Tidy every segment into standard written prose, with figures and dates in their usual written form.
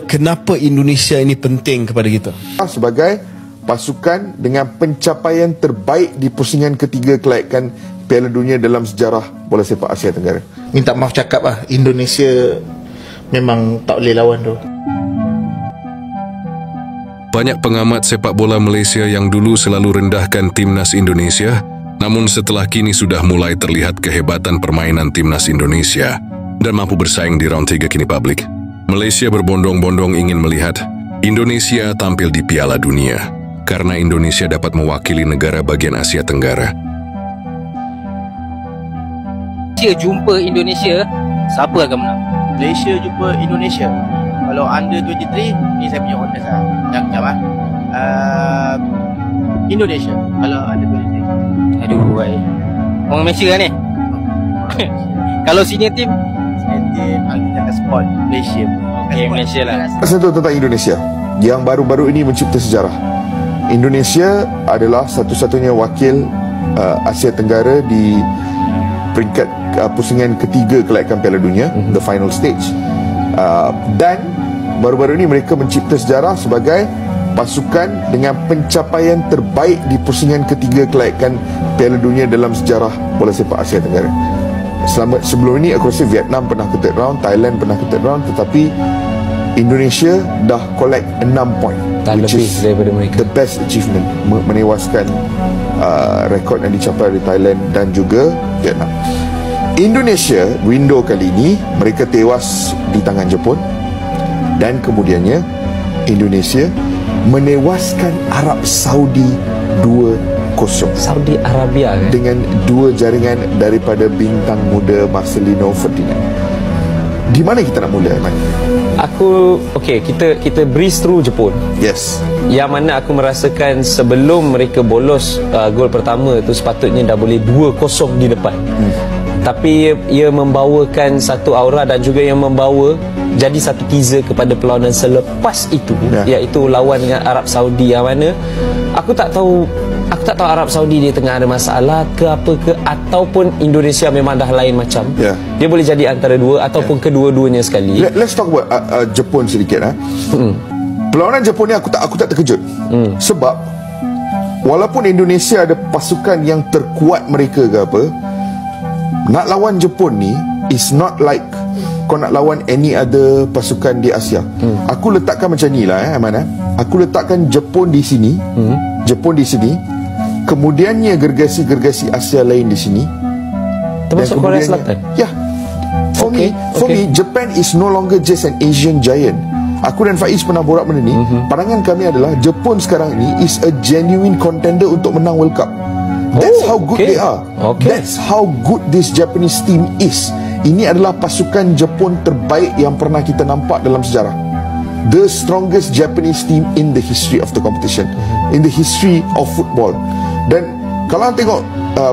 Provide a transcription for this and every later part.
kenapa Indonesia ini penting kepada kita? Sebagai pasukan dengan pencapaian terbaik di pusingan ketiga kelayakan Piala Dunia dalam sejarah bola sepak Asia Tenggara. Minta maaf cakap lah, Indonesia memang tak boleh lawan tu. Banyak pengamat sepak bola Malaysia yang dulu selalu rendahkan timnas Indonesia, namun setelah kini sudah mulai terlihat kehebatan permainan timnas Indonesia dan mampu bersaing di round 3 kini publik. Malaysia berbondong-bondong ingin melihat Indonesia tampil di Piala Dunia karena Indonesia dapat mewakili negara bagian Asia Tenggara. Malaysia jumpa Indonesia, siapa akan menang? Malaysia jumpa Indonesia. Kalau under 23, ni saya punya honest lah. Jap lah. Indonesia kalau under 23. Aduh, baik. Orang Malaysia kan ni? Kalau senior team? Senior team, kita akan support Malaysia. Okay, Malaysia lah. Satu tentang Indonesia yang baru-baru ini mencipta sejarah. Indonesia adalah satu-satunya wakil Asia Tenggara di peringkat pusingan ketiga kelayakan Piala Dunia, the final stage. Dan baru-baru ini mereka mencipta sejarah sebagai pasukan dengan pencapaian terbaik di pusingan ketiga kelayakan Piala Dunia dalam sejarah bola sepak Asia Tenggara. Sebelum ini aku rasa Vietnam pernah ke third round, Thailand pernah ke third round, tetapi Indonesia dah collect 6 point, which is the best achievement, menewaskan rekod yang dicapai oleh Thailand dan juga Vietnam. Indonesia window kali ini mereka tewas di tangan Jepun, dan kemudiannya Indonesia menewaskan Arab Saudi 2-0. Saudi Arabia kan? Dengan 2 jaringan daripada bintang muda Marcelino Ferdinand. Di mana kita nak mula, Aiman? Kita breeze through Jepun. Yes. Yang mana aku merasakan sebelum mereka bolos gol pertama tu sepatutnya dah boleh 2-0 di depan. Tapi ia membawakan satu aura dan juga yang membawa jadi satu teaser kepada perlawanan selepas itu, iaitu lawan dengan Arab Saudi, yang mana aku tak tahu Arab Saudi dia tengah ada masalah ke apa ke, ataupun Indonesia memang dah lain macam. Dia boleh jadi antara dua ataupun kedua-duanya sekali. Let's talk about Jepun sedikit. Perlawanan Jepun ni aku tak terkejut. Sebab walaupun Indonesia ada pasukan yang terkuat mereka ke apa, nak lawan Jepun ni is not like kau nak lawan any other pasukan di Asia. Aku letakkan macam ni lah, Aiman. Aku letakkan Jepun di sini, Jepun di sini, kemudiannya gergasi-gergasi Asia lain di sini, termasuk Korea Selatan. Ya, for me, Japan is no longer just an Asian giant. Aku dan Faiz pernah borak benda ni. Pandangan kami adalah Jepun sekarang ini is a genuine contender untuk menang World Cup. That's how good they are. That's how good this Japanese team is. Ini adalah pasukan Jepun terbaik yang pernah kita nampak dalam sejarah. The strongest Japanese team in the history of the competition, in the history of football. Dan kalau anda tengok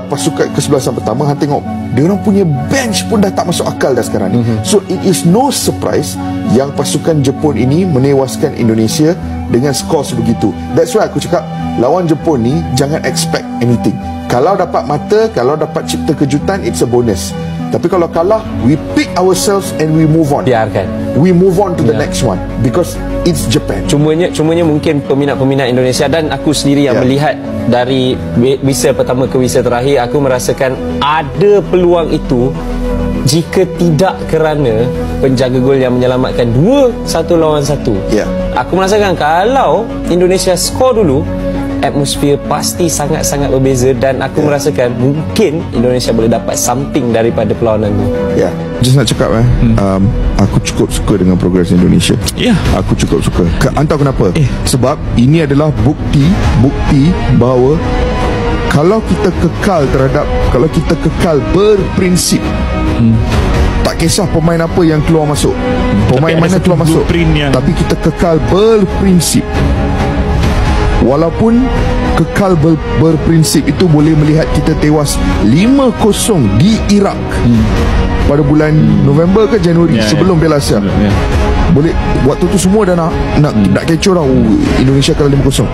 pasukan kesebelasan pertama, anda tengok dia orang punya bench pun dah tak masuk akal dah sekarang ni. So it is no surprise yang pasukan Jepun ini menewaskan Indonesia dengan skor sebegitu. That's why aku cakap lawan Jepun ni jangan expect anything. Kalau dapat mata, kalau dapat cipta kejutan, it's a bonus. Tapi kalau kalah, we pick ourselves and we move on. Biarkan. We move on to the next one because it's Japan. Cumanya mungkin peminat-peminat Indonesia dan aku sendiri yang melihat dari whistle pertama ke whistle terakhir, aku merasakan ada peluang itu jika tidak kerana penjaga gol yang menyelamatkan 2-1 lawan 1. Aku merasakan kalau Indonesia skor dulu, atmosfer pasti sangat-sangat berbeza, dan aku merasakan mungkin Indonesia boleh dapat something daripada perlawanan tu. Just nak cakap aku cukup suka dengan progres Indonesia. Aku cukup suka. Entah kenapa. Sebab ini adalah bukti bahawa kalau kita kekal berprinsip, tak kisah pemain apa yang keluar masuk, pemain mana keluar masuk, tapi kita kekal berprinsip. Walaupun kekal berprinsip itu boleh melihat kita tewas 5-0 di Iraq pada bulan November ke Januari sebelum Piala Asia. Boleh waktu tu semua dah nak kecoh dah, Indonesia kalah 5-0.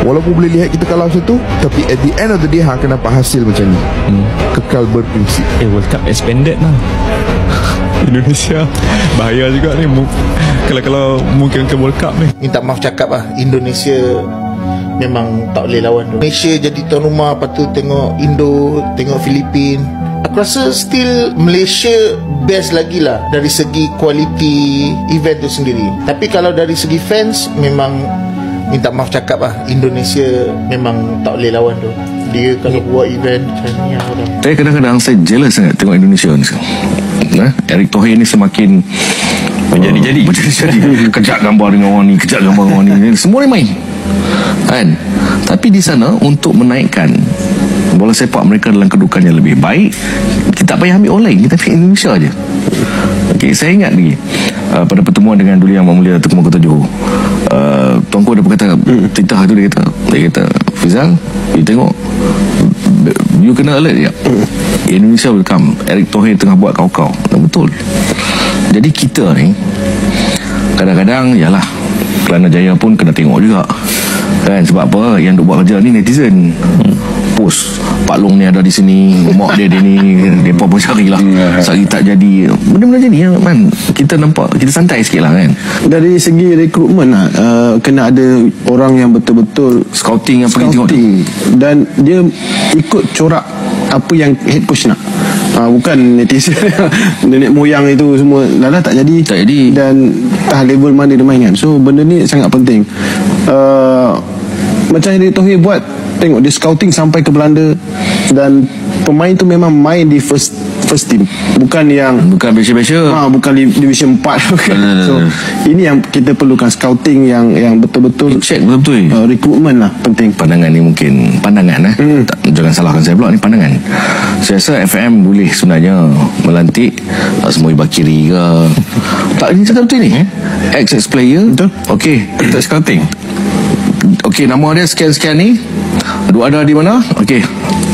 Walaupun boleh lihat kita kalah satu, tapi at the end of the day akan dapat hasil macam ni. Kekal berprinsip. World Cup expanded lah. Indonesia bahaya juga ni kalau mungkin ke World Cup ni. Minta maaf cakap lah, Indonesia memang tak boleh lawan tu. Malaysia jadi tuan rumah, lepas tu tengok Indo, tengok Filipin. Aku rasa still Malaysia best lagi lah dari segi quality event tu sendiri. Tapi kalau dari segi fans, memang minta maaf cakap lah, Indonesia memang tak boleh lawan tu. Dia kalau buat event macam ni orang. Saya kadang-kadang saya jealous sangat tengok Indonesia ni. Erick Thohir ni semakin menjadi-jadi kejap gambar dengan orang ni, kejap gambar dengan orang ni, semua ni main kan. Tapi di sana untuk menaikkan bola sepak mereka dalam kedudukan yang lebih baik, kita tak payah ambil orang lain, kita ambil Indonesia je. Okay, saya ingat lagi pada pertemuan dengan Duli Yang Mulia Tengku Mahkota Johor, Tuanku ada berkata, titah tu dia kata Fizal, you tengok, you kena alert ya, Indonesia will come. Erick Thohir tengah buat kau-kau. Betul. Jadi kita ni kadang-kadang yalah, Kelana Jaya pun kena tengok juga kan. Sebab apa, yang duk buat kerja ni netizen post Pak Long ni ada di sini, mak dia ni, mereka pun carilah sehari tak jadi, benda-benda jadi kan. Kita nampak, kita santai sikit lah kan. Dari segi rekrutmen lah, kena ada orang yang betul-betul scouting yang pergi tengok tu, dan dia ikut corak apa yang head coach nak. Bukan netizen nenek moyang itu semua dah tak jadi, dan entah level mana dia main kan. So benda ni sangat penting. Macam Erick Thohir buat, tengok dia scouting sampai ke Belanda, dan pemain tu memang main di first team, bukan biasa-biasa, bukan division 4 kan. So ini yang kita perlukan, scouting yang betul-betul check betul-betul. Rekrutmen lah penting. Pandangan ni mungkin pandangan jangan salahkan saya pula, ni pandangan. Saya rasa FM boleh sebenarnya melantik Asmoi Bakiri ke tak, ni cakap betul ni ex player betul. Okey, kita scouting. Okey, nama dia sekian-sekian ni, dua ada di mana, okey,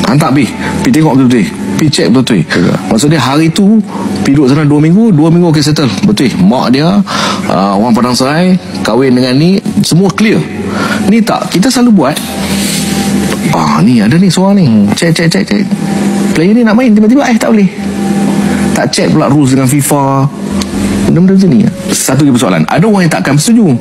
hantar pergi tengok betul-betul, pergi check betul-betul. Maksudnya hari tu pergi duduk sana 2 minggu okey, settle betul. Mak dia orang Padang Serai, kahwin dengan ni, semua clear. Ni tak, kita selalu buat ni ada ni seorang ni, check player ni nak main, tiba-tiba tak boleh, tak check pula rules dengan FIFA, benda-benda macam ni. Satu lagi persoalan, ada orang yang takkan bersetuju.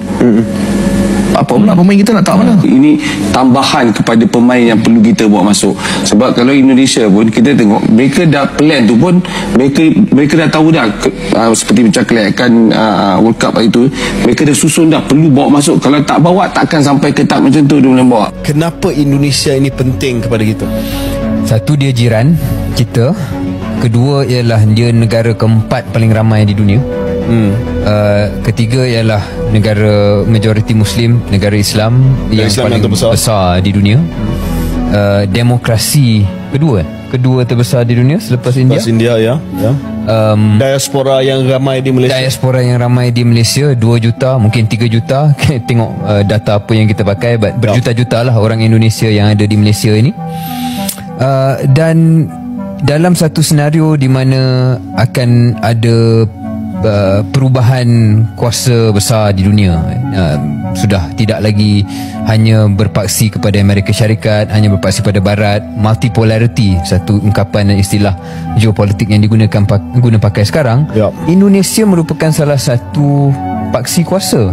Apa pula pemain kita nak tak mana? Ini tambahan kepada pemain yang perlu kita bawa masuk. Sebab kalau Indonesia pun kita tengok, mereka dah plan tu pun, mereka dah tahu dah, seperti macam kelayakan World Cup itu, mereka dah susun dah perlu bawa masuk. Kalau tak bawa, takkan sampai ke tahap macam tu dia boleh bawa. Kenapa Indonesia ini penting kepada kita? Satu, dia jiran kita. Kedua ialah dia negara keempat paling ramai di dunia. Ketiga ialah negara majoriti Muslim, negara Islam yang paling besar di dunia. Demokrasi kedua terbesar di dunia selepas India. Ya. Diaspora yang ramai di Malaysia 2 juta, mungkin 3 juta. Tengok data apa yang kita pakai, berjuta-juta lah orang Indonesia yang ada di Malaysia ini. Dan dalam satu senario di mana akan ada perubahan kuasa besar di dunia, sudah tidak lagi hanya berpaksi kepada Amerika Syarikat, hanya berpaksi pada Barat. Multipolarity, satu ungkapan dan istilah geopolitik yang guna pakai sekarang. Indonesia merupakan salah satu paksi kuasa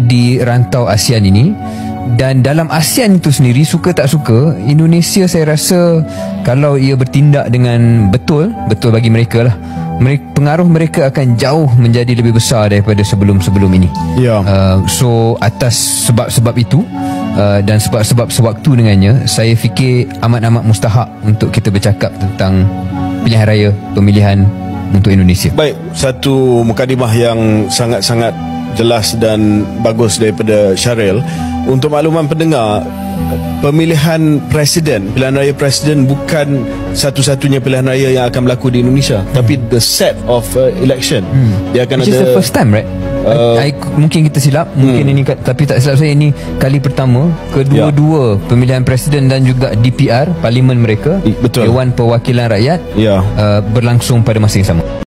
di rantau ASEAN ini. Dan dalam ASEAN itu sendiri, suka tak suka, Indonesia saya rasa kalau ia bertindak dengan betul bagi mereka lah, pengaruh mereka akan jauh menjadi lebih besar daripada sebelum-sebelum ini. So atas sebab-sebab itu dan sebab-sebab sewaktu dengannya, saya fikir amat-amat mustahak untuk kita bercakap tentang pilihan raya pemilihan untuk Indonesia. Baik, satu mukadimah yang sangat-sangat jelas dan bagus daripada Syaril. Untuk makluman pendengar, pemilihan raya presiden bukan satu-satunya pilihan raya yang akan berlaku di Indonesia, tapi the set of election. Dia akan Which ada, is the first time, right? Mungkin kita silap, mungkin ini, tapi tak silap saya, ini kali pertama kedua-dua pemilihan presiden dan juga DPR, parlimen mereka, Dewan Perwakilan Rakyat, berlangsung pada masa yang sama.